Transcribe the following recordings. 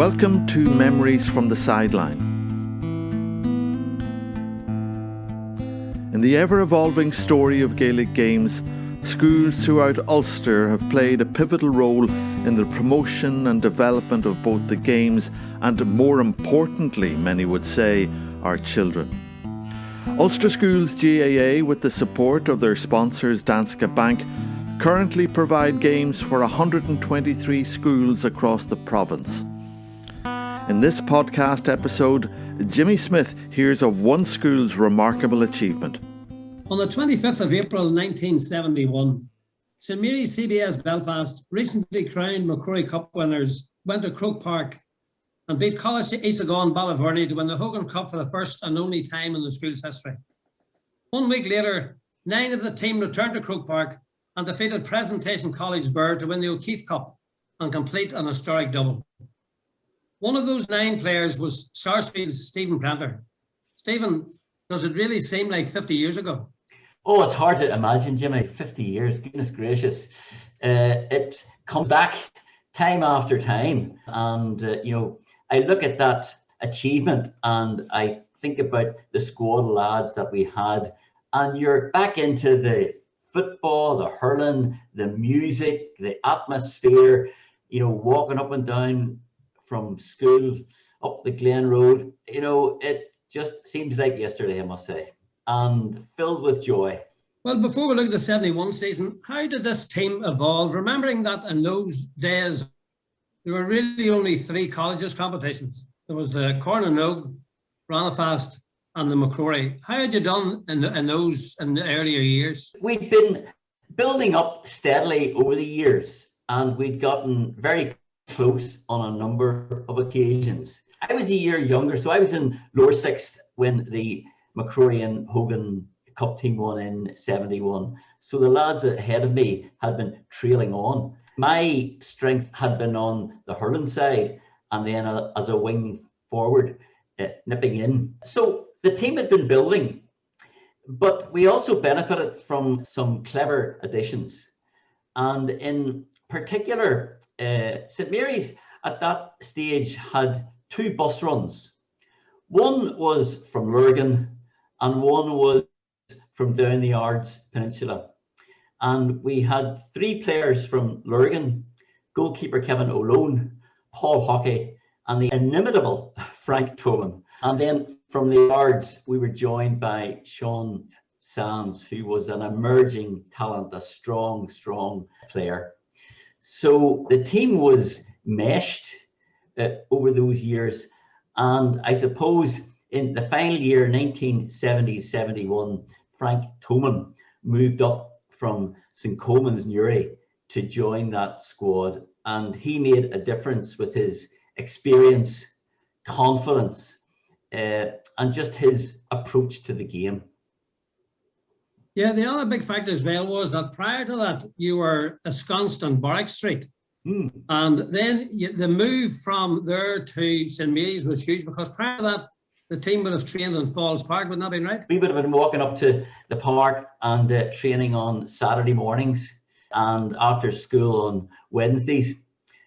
Welcome to Memories from the Sideline. In the ever-evolving story of Gaelic games, schools throughout Ulster have played a pivotal role in the promotion and development of both the games and, more importantly, many would say, our children. Ulster Schools GAA, with the support of their sponsors Danske Bank, currently provide games for 123 schools across the province. In this podcast episode, Jimmy Smyth hears of one school's remarkable achievement. On the 25th of April 1971, St Mary's CBS Belfast, recently crowned McCrory Cup winners, went to Croke Park and beat College Isagon Ballyverney to win the Hogan Cup for the first and only time in the school's history. 1 week later, 9 of the team returned to Croke Park and defeated Presentation College Birr to win the O'Keefe Cup and complete an historic double. One of those 9 players was Sarsfield's Stephen Prenter. Stephen, does it really seem like 50 years ago? Oh, it's hard to imagine, Jimmy. 50 years, goodness gracious. It comes back time after time. And, I look at that achievement and I think about the squad of lads that we had. And you're back into the football, the hurling, the music, the atmosphere, walking up and down from school up the Glen Road. It just seems like yesterday, I must say, and filled with joy. Well, before we look at the 71 season, how did this team evolve? Remembering that in those days, there were really only 3 colleges competitions. There was the Cornanog, Ranafast, and the McCrory. How had you done in the earlier years? We'd been building up steadily over the years, and we'd gotten very close on a number of occasions. I was a year younger, so I was in lower 6th when the McCrory and Hogan Cup team won in 71. So the lads ahead of me had been trailing on. My strength had been on the hurling side and then as a wing forward, nipping in. So the team had been building, but we also benefited from some clever additions. And in particular, St Mary's at that stage had 2 bus runs. One was from Lurgan and one was from down the Ards Peninsula. And we had 3 players from Lurgan, goalkeeper Kevin O'Lone, Paul Hockey, and the inimitable Frank Tolan. And then from the Ards, we were joined by Sean Sands, who was an emerging talent, a strong player. So the team was meshed over those years. And I suppose in the final year, 1970-71, Frank Toman moved up from St Coman's Newry to join that squad. And he made a difference with his experience, confidence, and just his approach to the game. Yeah, the other big factor as well was that prior to that, you were ensconced on Barrack Street. And then the move from there to St Mary's was huge, because prior to that, the team would have trained in Falls Park, wouldn't that be right? We would have been walking up to the park and training on Saturday mornings and after school on Wednesdays.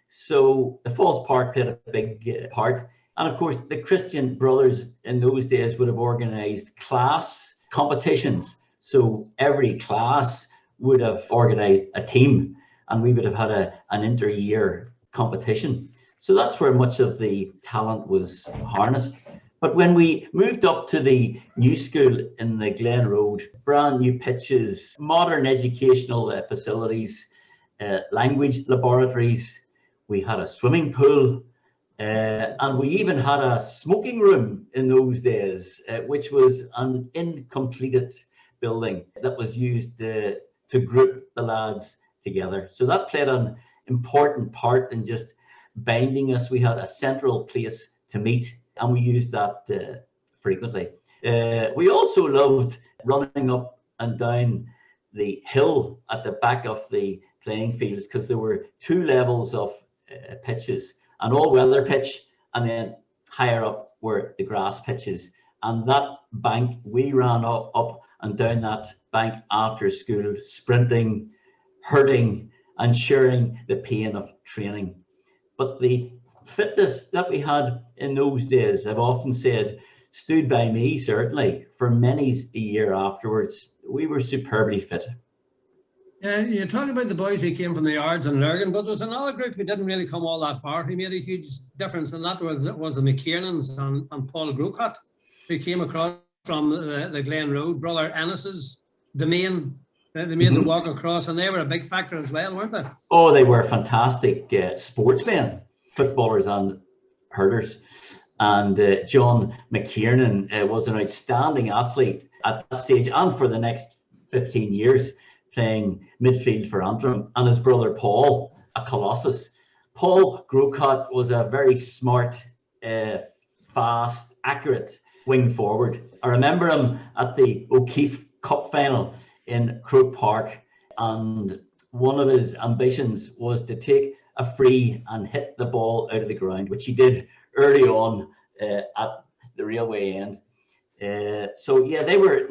So the Falls Park played a big part. And of course, the Christian Brothers in those days would have organised class competitions. So every class would have organised a team, and we would have had an inter-year competition. So that's where much of the talent was harnessed. But when we moved up to the new school in the Glen Road, brand new pitches, modern educational facilities, language laboratories, we had a swimming pool, and we even had a smoking room in those days, which was an incompleted building that was used to group the lads together. So that played an important part in just binding us. We had a central place to meet, and we used that frequently. We also loved running up and down the hill at the back of the playing fields, because there were 2 levels of pitches, an all-weather pitch, and then higher up were the grass pitches. And that bank, we ran up and down that bank after school, sprinting, hurting, and sharing the pain of training. But the fitness that we had in those days, I've often said, stood by me certainly for many a year afterwards. We were superbly fit. Yeah, you talk about the boys who came from the Yards and Lurgan, but there's another group who didn't really come all that far, who made a huge difference, and that was the McKiernans and Paul Grocott, who came across from the Glen Road, Brother Ennis's domain. They made the walk across, and they were a big factor as well, weren't they? Oh, they were fantastic sportsmen, footballers and hurlers. And John McKiernan was an outstanding athlete at that stage and for the next 15 years, playing midfield for Antrim, and his brother Paul, a colossus. Paul Grocott was a very smart, fast, accurate wing forward. I remember him at the O'Keefe Cup final in Croke Park, and one of his ambitions was to take a free and hit the ball out of the ground, which he did early on at the railway end. So yeah, they were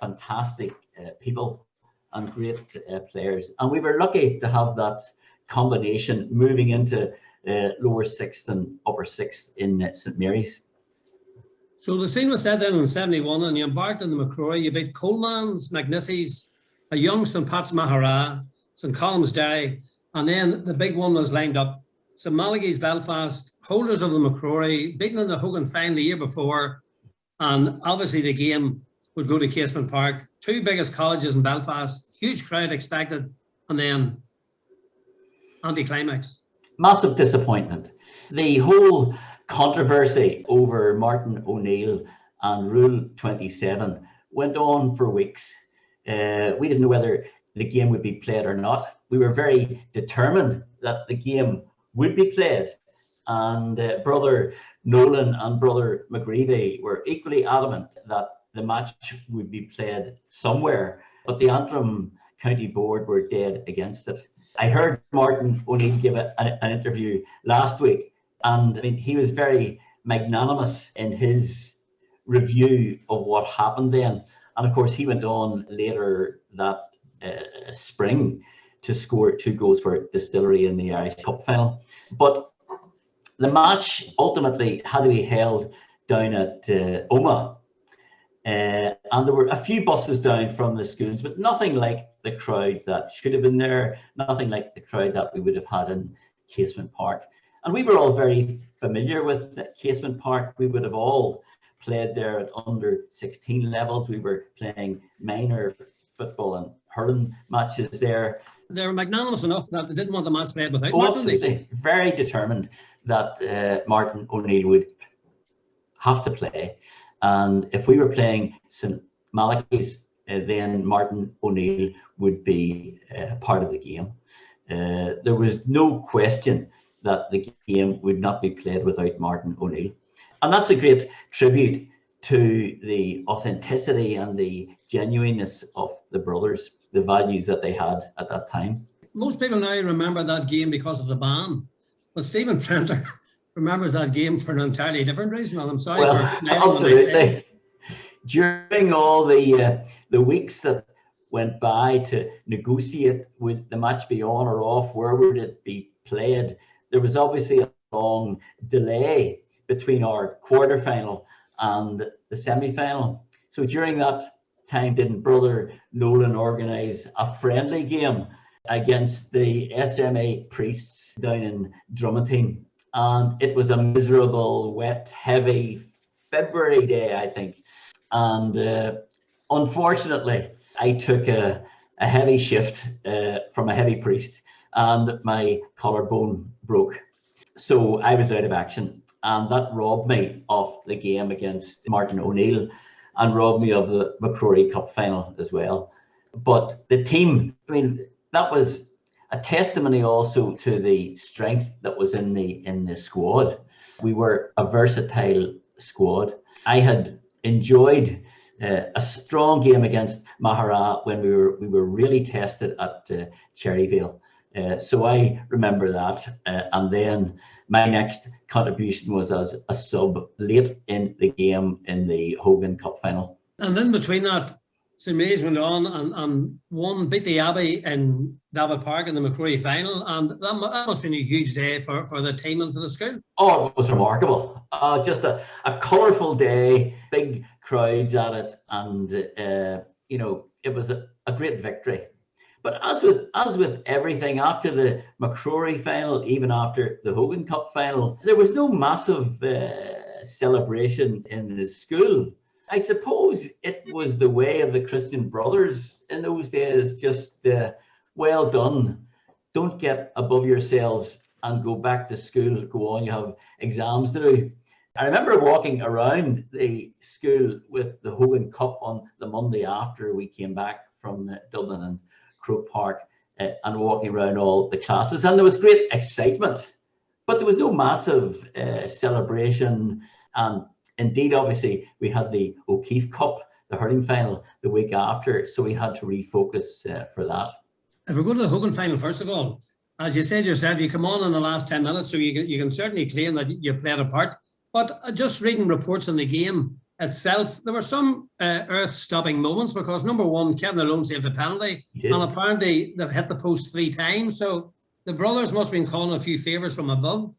fantastic people and great players, and we were lucky to have that combination moving into lower sixth and upper sixth in St Mary's. So the scene was set in 71, and you embarked on the McCrory. You beat Coleman's, McNissy's, a young St Pat's Mahara, St Colum's Derry, and then the big one was lined up. St Malachy's Belfast, holders of the McCrory, beaten in the Hogan final the year before, and obviously the game would go to Casement Park. Two biggest colleges in Belfast, huge crowd expected, and then anticlimax. Massive disappointment. The whole controversy over Martin O'Neill and Rule 27 went on for weeks. We didn't know whether the game would be played or not. We were very determined that the game would be played, and Brother Nolan and Brother McGreevy were equally adamant that the match would be played somewhere, but the Antrim County Board were dead against it. I heard Martin O'Neill give an interview last week, and I mean, he was very magnanimous in his review of what happened then. And of course, he went on later that spring to score 2 goals for Distillery in the Irish Cup final. But the match ultimately had to be held down at Omagh. And there were a few buses down from the schools, but nothing like the crowd that should have been there, nothing like the crowd that we would have had in Casement Park. And we were all very familiar with Casement Park. We would have all played there at under 16 levels. We were playing minor football and hurling matches there. They were magnanimous enough that they didn't want the match played without Martin. Absolutely. Very determined that Martin O'Neill would have to play. And if we were playing St Malachy's, then Martin O'Neill would be part of the game. There was no question that the game would not be played without Martin O'Neill. And that's a great tribute to the authenticity and the genuineness of the brothers, the values that they had at that time. Most people now remember that game because of the ban, but Stephen Prenter remembers that game for an entirely different reason, and I'm sorry for absolutely. During all the weeks that went by to negotiate, would the match be on or off, where would it be played, there was obviously a long delay between our quarter-final and the semi-final. So during that time, didn't Brother Nolan organise a friendly game against the SMA priests down in Drummondine? And it was a miserable, wet, heavy February day, I think. And unfortunately, I took a heavy shift from a heavy priest, and my collarbone broke. So I was out of action, and that robbed me of the game against Martin O'Neill and robbed me of the McCrory Cup final as well. But the team, I mean, that was a testimony also to the strength that was in the squad. We were a versatile squad. I had enjoyed a strong game against Mahara when we were really tested at Cherryvale. So I remember that. And then my next contribution was as a sub late in the game in the Hogan Cup final. And in between that, St Mary's went on and won, beat the Abbey in David Park in the McCrory final, and that must have been a huge day for the team and for the school. Oh, it was remarkable. Just a colourful day, big crowds at it, and it was a great victory. But as with everything, after the McCrory final, even after the Hogan Cup final, there was no massive celebration in the school. I suppose it was the way of the Christian brothers in those days, just well done. Don't get above yourselves and go back to school, go on, you have exams to do. I remember walking around the school with the Hogan Cup on the Monday after we came back from Dublin and Croke Park, and walking around all the classes, and there was great excitement, but there was no massive celebration. And indeed, obviously, we had the O'Keefe Cup, the hurling final, the week after, so we had to refocus for that. If we go to the Hogan final, first of all, as you said yourself, you come on in the last 10 minutes, so you can certainly claim that you played a part. But just reading reports on the game itself, there were some earth-stopping moments, because number one, Kevin Alone saved a penalty, and apparently they've hit the post 3 times. So the brothers must have been calling a few favours from above.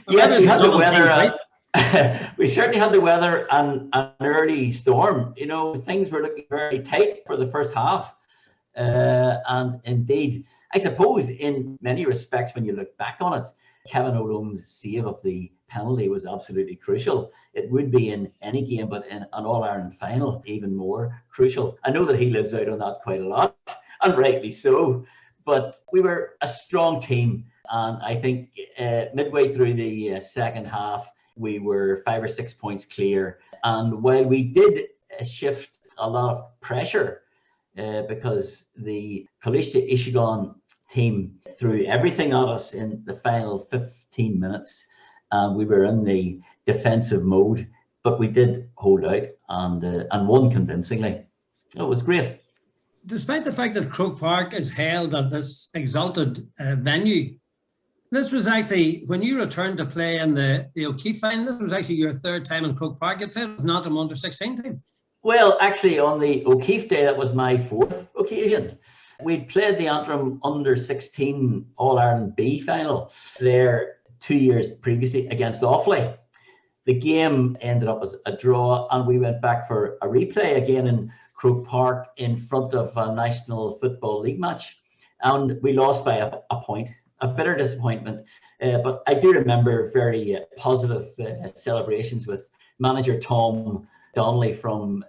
Yes, we had the weather. We certainly had the weather and an early storm. Things were looking very tight for the first half. And indeed, I suppose in many respects, when you look back on it, Kevin O'Lone's save of the penalty was absolutely crucial. It would be in any game, but in an All-Ireland final, even more crucial. I know that he lives out on that quite a lot, and rightly so. But we were a strong team, and I think midway through the second half, we were 5 or 6 points clear. And while we did shift a lot of pressure, because the Colisha Ishigon team threw everything at us in the final 15 minutes, and we were in the defensive mode, but we did hold out and won convincingly. It was great. Despite the fact that Croke Park is held at this exalted venue, this was actually, when you returned to play in the O'Keefe final, this was actually your 3rd time in Croke Park. You played with Antrim under 16 team. Well, actually, on the O'Keefe day, that was my 4th occasion. We'd played the Antrim under 16 All-Ireland B final there 2 years previously against Offaly. The game ended up as a draw, and we went back for a replay again in Croke Park in front of a National Football League match, and we lost by a point. A bitter disappointment, but I do remember very positive celebrations with manager Tom Donnelly from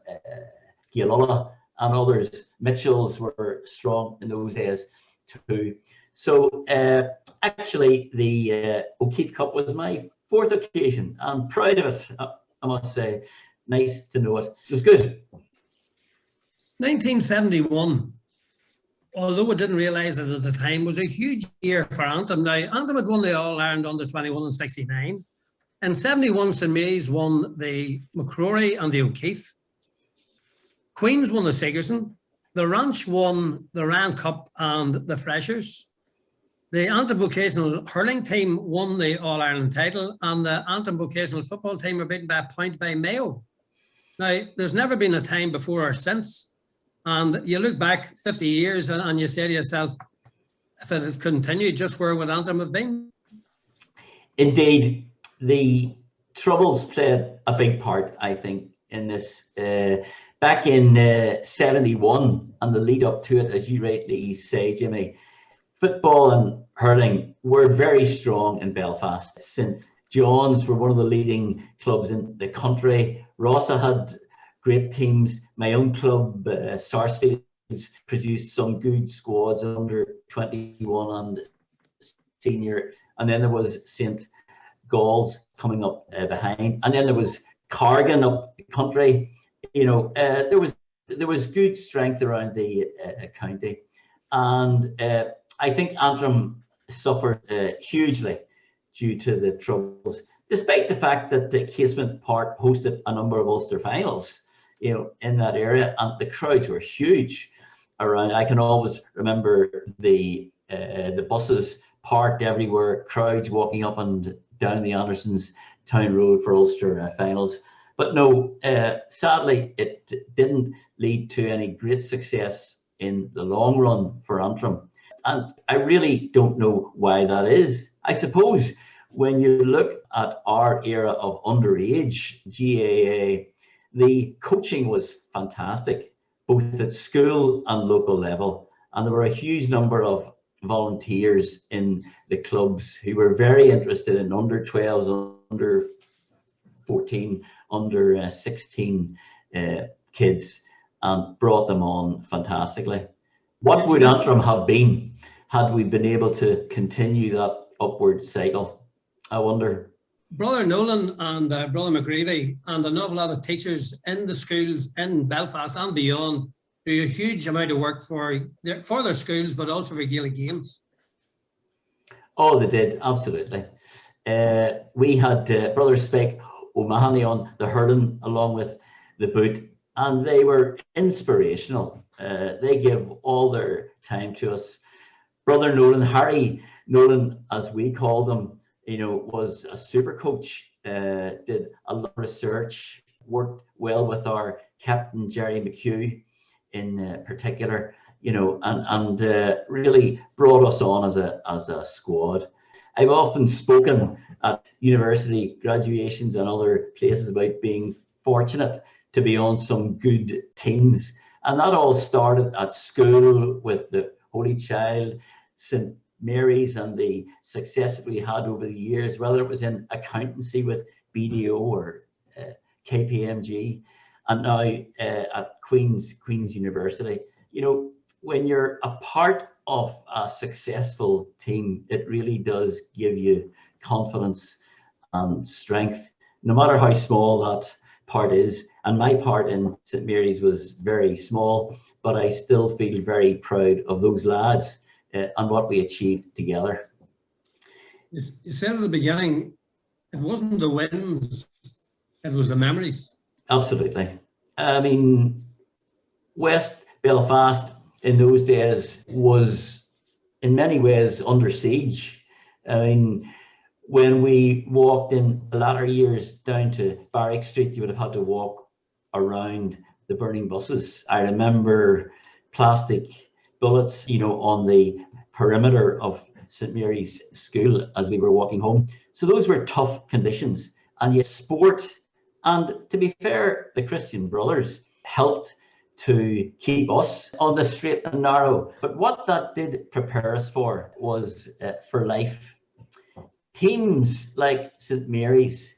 Gialola and others. Mitchells were strong in those days too. So actually, the O'Keefe Cup was my 4th occasion. I'm proud of it, I must say. Nice to know it. It was good. 1971. Although we didn't realise it at the time, was a huge year for Antrim. Now, Antrim had won the All-Ireland under 21 in 69. In 71, St Mary's won the McCrory and the O'Keefe. Queens won the Sigerson. The Ranch won the Rand Cup and the Freshers. The Antrim Vocational Hurling team won the All-Ireland title, and the Antrim Vocational Football team were beaten by a point by Mayo. Now, there's never been a time before or since. And you look back 50 years and you say to yourself, if it had continued, just where would Antrim have been? Indeed, the Troubles played a big part, I think, in this. Back in 71 and the lead up to it, as you rightly say, Jimmy, football and hurling were very strong in Belfast. St John's were one of the leading clubs in the country. Rossa had great teams. My own club, Sarsfields, produced some good squads under 21 and senior. And then there was St Gall's coming up behind. And then there was Cargan up the country. There was good strength around the county. And I think Antrim suffered hugely due to the Troubles, despite the fact that Casement Park hosted a number of Ulster finals. In that area, and the crowds were huge around. I can always remember the buses parked everywhere, crowds walking up and down the Andersons Town Road for Ulster finals. But no, sadly, it didn't lead to any great success in the long run for Antrim. And I really don't know why that is. I suppose when you look at our era of underage GAA, the coaching was fantastic, both at school and local level. And there were a huge number of volunteers in the clubs who were very interested in under 12s, under 14, under 16 kids, and brought them on fantastically. What would Antrim have been had we been able to continue that upward cycle? I wonder. Brother Nolan and Brother McGreevy and an awful lot of teachers in the schools in Belfast and beyond do a huge amount of work for their schools, but also for Gaelic games. Oh, they did, absolutely. We had Brother Spike O'Mahony on the hurling along with the boot, and they were inspirational. They give all their time to us. Brother Nolan, Harry Nolan, as we called him, was a super coach, did a lot of research, worked well with our captain, Jerry McHugh, in particular, and really brought us on as a squad. I've often spoken at university graduations and other places about being fortunate to be on some good teams. And that all started at school with the Holy Child, St. Mary's, and the success that we had over the years, whether it was in accountancy with BDO or KPMG, and now at Queen's University. When you're a part of a successful team, it really does give you confidence and strength, no matter how small that part is. And my part in St. Mary's was very small, but I still feel very proud of those lads and what we achieved together. You said at the beginning, it wasn't the wins, it was the memories. Absolutely. I mean, West Belfast in those days was in many ways under siege. I mean, when we walked in the latter years down to Barrack Street, you would have had to walk around the burning buses. I remember plastic bullets, on the perimeter of St. Mary's School as we were walking home. So those were tough conditions. And yet sport, and to be fair, the Christian Brothers helped to keep us on the straight and narrow. But what that did prepare us for was for life. Teams like St. Mary's,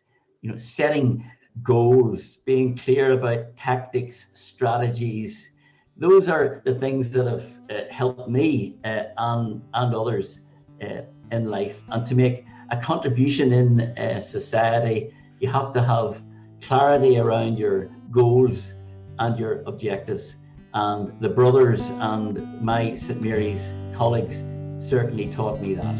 setting goals, being clear about tactics, strategies. Those are the things that have helped me and others in life. And to make a contribution in society, you have to have clarity around your goals and your objectives. And the brothers and my St. Mary's colleagues certainly taught me that.